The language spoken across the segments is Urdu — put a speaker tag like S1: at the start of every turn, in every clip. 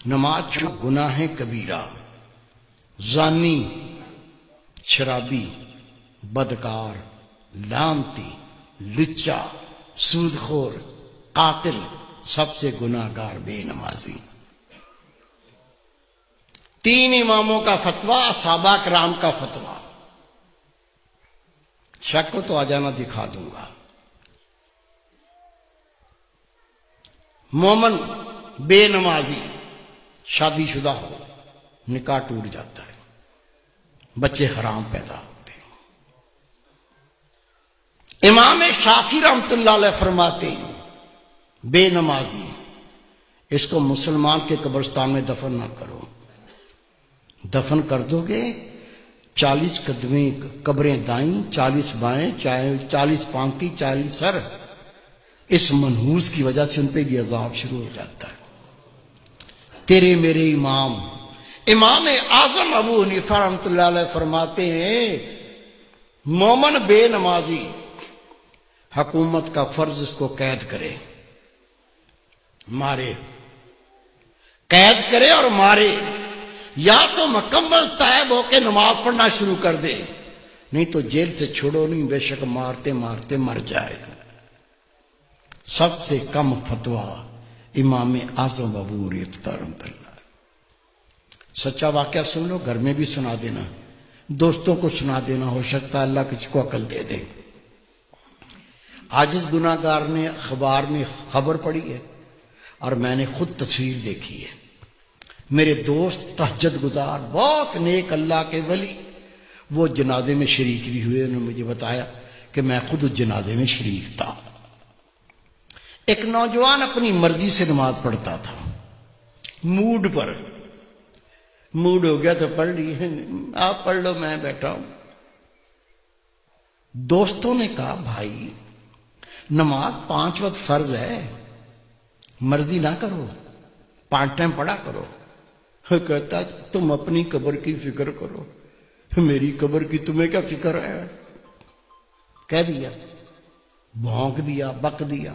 S1: نماز گناہ کبیرہ، زانی، شرابی، بدکار، لعنتی، لچا، سودخور، قاتل، سب سے گناہ گار بے نمازی۔ تین اماموں کا فتویٰ، صحابہ کرام کا فتویٰ۔ شک کو تو آ جانا، دکھا دوں گا۔ مومن بے نمازی شادی شدہ ہو، نکاح ٹوٹ جاتا ہے، بچے حرام پیدا ہوتے ہیں۔ امام شافعی رحمۃ اللہ علیہ فرماتے ہیں بے نمازی اس کو مسلمان کے قبرستان میں دفن نہ کرو۔ دفن کر دو گے 40 قدمیں قبریں دائیں، 40 بائیں، 40 پانتی، 40 سر، اس منحوس کی وجہ سے ان پہ بھی عذاب شروع ہو جاتا ہے۔ تیرے میرے امام اعظم ابو حنیفہ رحمۃ اللہ علیہ فرماتے ہیں مومن بے نمازی حکومت کا فرض اس کو قید کرے، مارے، قید کرے اور مارے، یا تو مکمل تائب ہو کے نماز پڑھنا شروع کر دے، نہیں تو جیل سے چھوڑو نہیں، بے شک مارتے مارتے مر جائے۔ سب سے کم فتویٰ امام اعظم ابو حنیفہ رحمۃ اللہ۔ سچا واقعہ سن لو، گھر میں بھی سنا دینا، دوستوں کو سنا دینا، ہو سکتا ہے اللہ کسی کو عقل دے دے۔ عاجز گناہ گار نے اخبار میں خبر پڑھی ہے اور میں نے خود تصویر دیکھی ہے۔ میرے دوست تہجد گزار، بہت نیک اللہ کے ولی، وہ جنازے میں شریک بھی ہوئے۔ انہوں نے مجھے بتایا کہ میں خود اس جنازے میں شریک تھا۔ ایک نوجوان اپنی مرضی سے نماز پڑھتا تھا، موڈ پر، موڈ ہو گیا تو پڑھ لی، آپ پڑھ لو میں بیٹھا ہوں۔ دوستوں نے کہا بھائی نماز 5 وقت فرض ہے، مرضی نہ کرو، 5 ٹائم پڑھا کرو۔ کہتا تم اپنی قبر کی فکر کرو، میری قبر کی تمہیں کیا فکر ہے؟ کہہ دیا، بھونک دیا، بک دیا،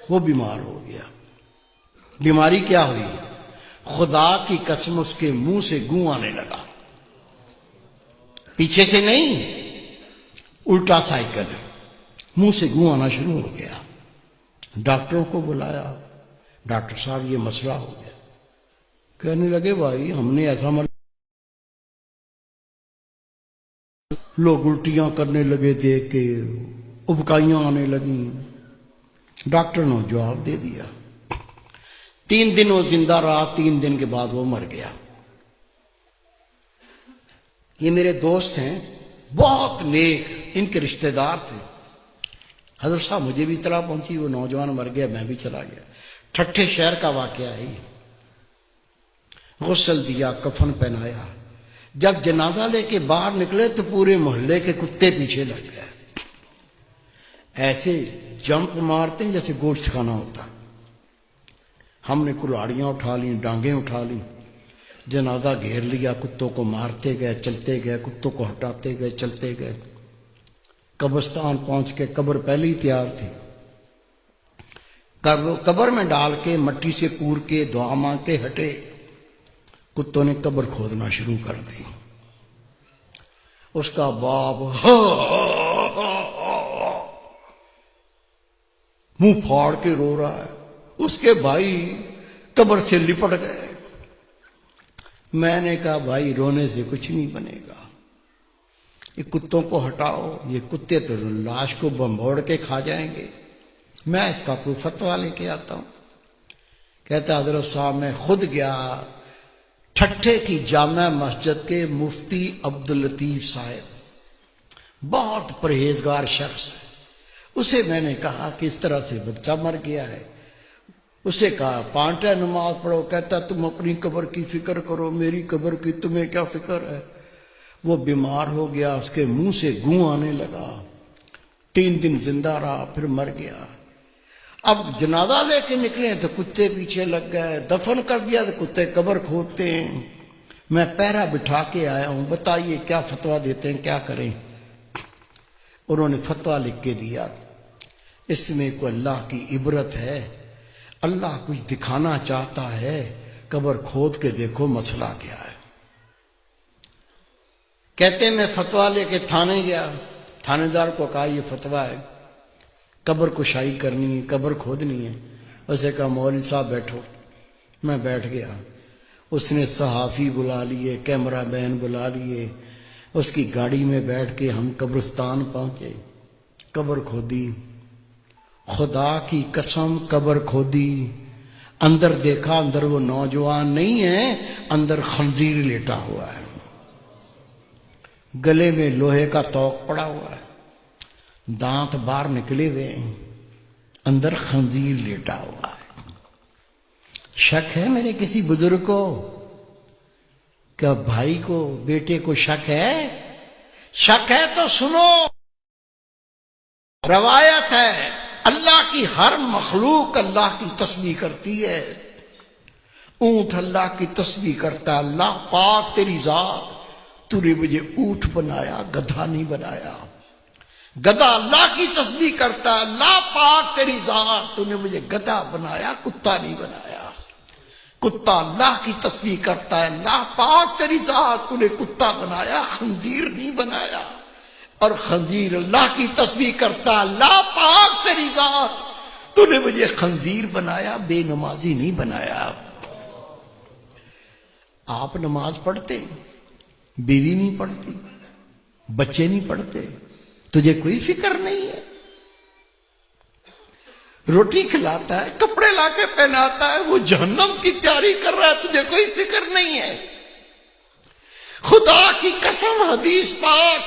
S1: وہ بیمار ہو گیا۔ بیماری کیا ہوئی؟ خدا کی قسم اس کے منہ سے گوں آنے لگا، پیچھے سے نہیں، الٹا سائیکل، منہ سے گوں آنا شروع ہو گیا۔ ڈاکٹروں کو بلایا، ڈاکٹر صاحب یہ مسئلہ ہو گیا۔ کہنے لگے بھائی ہم نے ایسا لوگ الٹیاں کرنے لگے، دیکھ کے ابکائیاں آنے لگیں۔ ڈاکٹر نے جواب دے دیا۔ 3 دن وہ زندہ رہا، 3 دن کے بعد وہ مر گیا۔ یہ میرے دوست ہیں، بہت نیک، ان کے رشتہ دار تھے۔ حضرت صاحب مجھے بھی اطلاع پہنچی وہ نوجوان مر گیا، میں بھی چلا گیا۔ ٹھٹھے شہر کا واقعہ ہے یہ۔ غسل دیا، کفن پہنایا، جب جنازہ لے کے باہر نکلے تو پورے محلے کے کتے پیچھے لگ گئے، ایسے جمپ مارتے ہیں جیسے گوشت کھانا ہوتا۔ ہم نے کلاڑیاں اٹھا لیں، ڈانگیں اٹھا لیں، جنازہ گھیر لیا، کتوں کو مارتے گئے، چلتے گئے، کتوں کو ہٹاتے گئے، چلتے گئے۔ قبرستان پہنچ کے قبر پہلے ہی تیار تھی، قبر میں ڈال کے مٹی سے پور کے دعا مانگ کے ہٹے، کتوں نے قبر کھودنا شروع کر دی۔ اس کا باپ منہ پھاڑ کے رو رہا ہے، اس کے بھائی قبر سے لپٹ گئے۔ میں نے کہا بھائی رونے سے کچھ نہیں بنے گا، یہ کتوں کو ہٹاؤ، یہ کتے تو لاش کو بمبوڑ کے کھا جائیں گے، میں اس کا کوئی فتویٰ لے کے آتا ہوں۔ کہتا حضرت صاحب میں خود گیا ٹھٹھے کی جامع مسجد کے مفتی عبداللطیف صاحب، بہت پرہیزگار شخص ہے، اسے میں نے کہا کہ اس طرح سے بچہ مر گیا ہے۔ اسے کہا 5 ٹائم نماز پڑھو، کہتا تم اپنی قبر کی فکر کرو، میری قبر کی تمہیں کیا فکر ہے؟ وہ بیمار ہو گیا، اس کے منہ سے گوں آنے لگا، 3 دن زندہ رہا، پھر مر گیا۔ اب جنازہ لے کے نکلے تو کتے پیچھے لگ گئے، دفن کر دیا تو کتے قبر کھودتے ہیں۔ میں پہرا بٹھا کے آیا ہوں، بتائیے کیا فتویٰ دیتے ہیں، کیا کریں؟ انہوں نے فتویٰ لکھ کے دیا، اس میں کوئی اللہ کی عبرت ہے، اللہ کچھ دکھانا چاہتا ہے، قبر کھود کے دیکھو مسئلہ کیا ہے۔ کہتے میں فتویٰ لے کے تھانے گیا، تھانے دار کو کہا یہ فتویٰ ہے، قبر کشائی کرنی ہے، قبر کھودنی ہے۔ اسے کہا مولوی صاحب بیٹھو۔ میں بیٹھ گیا، اس نے صحافی بلا لیے، کیمرہ مین بلا لیے، اس کی گاڑی میں بیٹھ کے ہم قبرستان پہنچے، قبر کھودی، خدا کی قسم قبر کھودی، اندر دیکھا، اندر وہ نوجوان نہیں ہے، اندر خنزیر لیٹا ہوا ہے، گلے میں لوہے کا توق پڑا ہوا ہے، دانت باہر نکلے ہوئے ہیں، اندر خنزیر لیٹا ہوا ہے۔ شک ہے میرے کسی بزرگ کو؟ کیا بھائی کو، بیٹے کو شک ہے؟ شک ہے تو سنو، روایت ہے اللہ کی ہر مخلوق اللہ کی تسبیح کرتی ہے۔ اونٹ اللہ کی تسبیح کرتا ہے، اللہ پاک تیری ذات، تو نے مجھے اونٹ بنایا، گدھا نہیں بنایا۔ گدھا اللہ کی تسبیح کرتا ہے، اللہ پاک تیری ذات، تو نے مجھے گدھا بنایا، کتا نہیں بنایا۔ کتا اللہ کی تسبیح کرتا ہے، اللہ پاک تیری ذات، تو نے کتا بنایا، خنزیر نہیں بنایا۔ اور خنزیر اللہ کی تسبیح کرتا ہے، اللہ پاک تیری ذات، تو نے مجھے خنزیر بنایا، بے نمازی نہیں بنایا۔ آپ نماز پڑھتے، بیوی نہیں پڑھتی، بچے نہیں پڑھتے، تجھے کوئی فکر نہیں ہے۔ روٹی کھلاتا ہے، کپڑے لا کے پہناتا ہے، وہ جہنم کی تیاری کر رہا ہے، تجھے کوئی فکر نہیں ہے۔ خدا کی قسم حدیث پاک،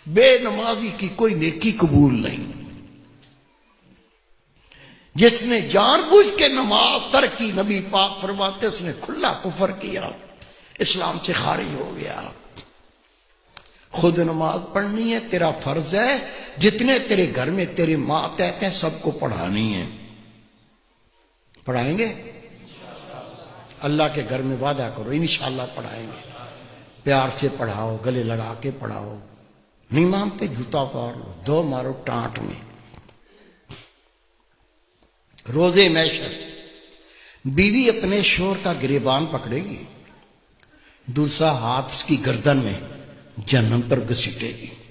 S1: بے نمازی کی کوئی نیکی قبول نہیں۔ جس نے جان بوجھ کے نماز ترک کی، نبی پاک فرماتے اس نے کھلا کفر کیا، اسلام سے خارج ہو گیا۔ خود نماز پڑھنی ہے، تیرا فرض ہے، جتنے تیرے گھر میں تیرے ماں کہتے ہیں سب کو پڑھانی ہے۔ پڑھائیں گے؟ اللہ کے گھر میں وعدہ کرو انشاءاللہ پڑھائیں گے۔ پیار سے پڑھاؤ، گلے لگا کے پڑھاؤ، نہیں مانتے جوتا پاڑ لو، دو مارو ٹانٹ میں۔ روزے محشر بیوی اپنے شوہر کا گریبان پکڑے گی، دوسرا ہاتھ اس کی گردن میں جہنم پر گھسیٹے گی۔